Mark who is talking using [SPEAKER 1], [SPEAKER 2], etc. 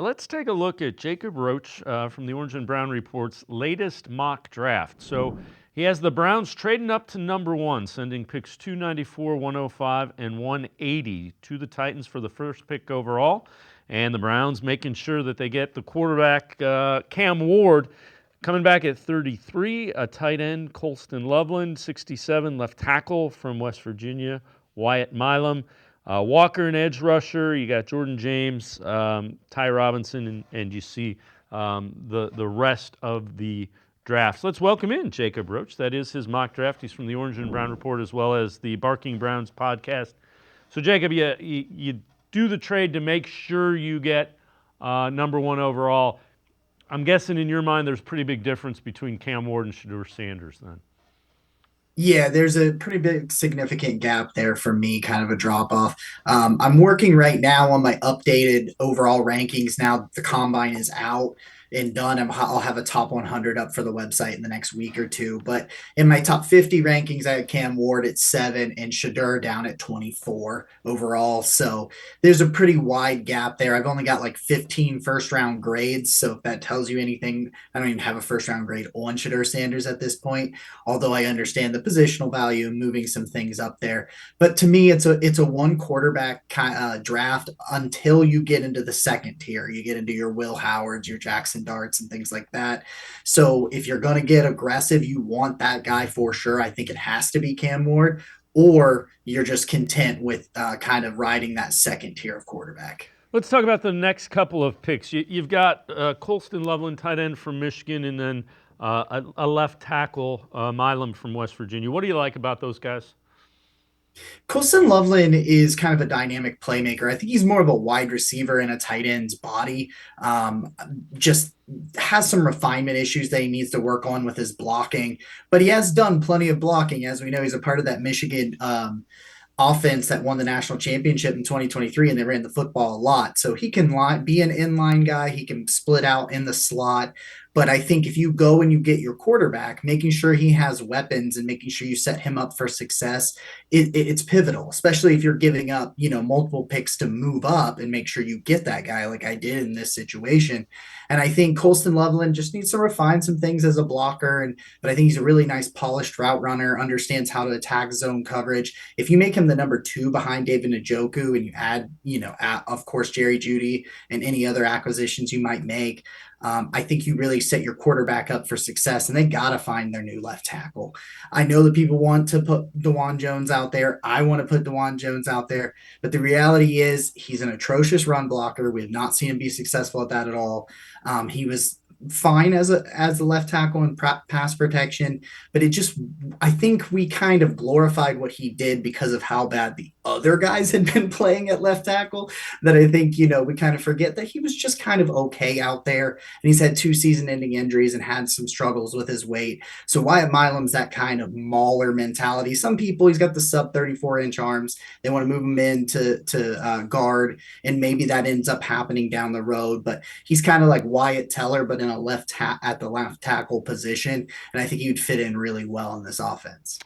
[SPEAKER 1] let's take a look at Jacob Roach from the Orange and Brown Report's latest mock draft. So he has the Browns trading up to number one, sending picks 294, 105, and 180 to the Titans for the first pick overall. And the Browns making sure that they get the quarterback, Cam Ward, coming back at 33, a tight end, Colston Loveland, 67, left tackle from West Virginia, Wyatt Milam. Walker, an edge rusher. You got Jordan James, Ty Robinson, and you see the rest of the drafts. Let's welcome in Jacob Roach. That is his mock draft. He's from the Orange and Brown Report as well as the Barking Browns podcast. So, Jacob, you do the trade to make sure you get number one overall. I'm guessing in your mind there's a pretty big difference between Cam Ward and Shedeur Sanders then.
[SPEAKER 2] Yeah, there's a pretty big significant gap there for me, kind of a drop off. I'm working right now on my updated overall rankings. Now that the combine is out and done, I'll have a top 100 up for the website in the next week or two. But in my top 50 rankings, I had Cam Ward at 7 and Shedeur down at 24 overall. So there's a pretty wide gap there. I've only got like 15 first round grades. So if that tells you anything, I don't even have a first round grade on Shedeur Sanders at this point, although I understand the positional value and moving some things up there. But to me, it's a one quarterback draft until you get into the second tier. You get into your Will Howards, your Jackson Darts, and things like that. So if you're going to get aggressive, you want that guy for sure. I think it has to be Cam Ward, or you're just content with kind of riding that second tier of quarterback.
[SPEAKER 1] Let's talk about the next couple of picks. You've got Colston Loveland, tight end from Michigan, and then a left tackle, Milam from West Virginia. What do you like about those guys?
[SPEAKER 2] Colston Loveland is kind of a dynamic playmaker. I think he's more of a wide receiver in a tight end's body. Just has some refinement issues that he needs to work on with his blocking, but he has done plenty of blocking. As we know, he's a part of that Michigan offense that won the national championship in 2023, and they ran the football a lot. So he can be an inline guy. He can split out in the slot. But I think if you go and you get your quarterback, making sure he has weapons and making sure you set him up for success, it's pivotal, especially if you're giving up, multiple picks to move up and make sure you get that guy like I did in this situation. And I think Colston Loveland just needs to refine some things as a blocker. But I think he's a really nice polished route runner, understands how to attack zone coverage. If you make him the number 2 behind David Njoku and you add, of course, Jerry Jeudy and any other acquisitions you might make, I think you really set your quarterback up for success, and they got to find their new left tackle. I know that people want to put Dewan Jones out there. I want to put Dewan Jones out there, but the reality is he's an atrocious run blocker. We have not seen him be successful at that at all. He was fine as a left tackle in pass protection, but I think we kind of glorified what he did because of how bad the other guys had been playing at left tackle, that I think we kind of forget that he was just kind of okay out there, and he's had 2 season-ending injuries and had some struggles with his weight. So Wyatt Milam's that kind of mauler mentality. Some people, he's got the sub 34-inch arms, they want to move him in to guard, and maybe that ends up happening down the road, but he's kind of like Wyatt Teller but in at the left tackle position, and I think he would fit in really well in this offense.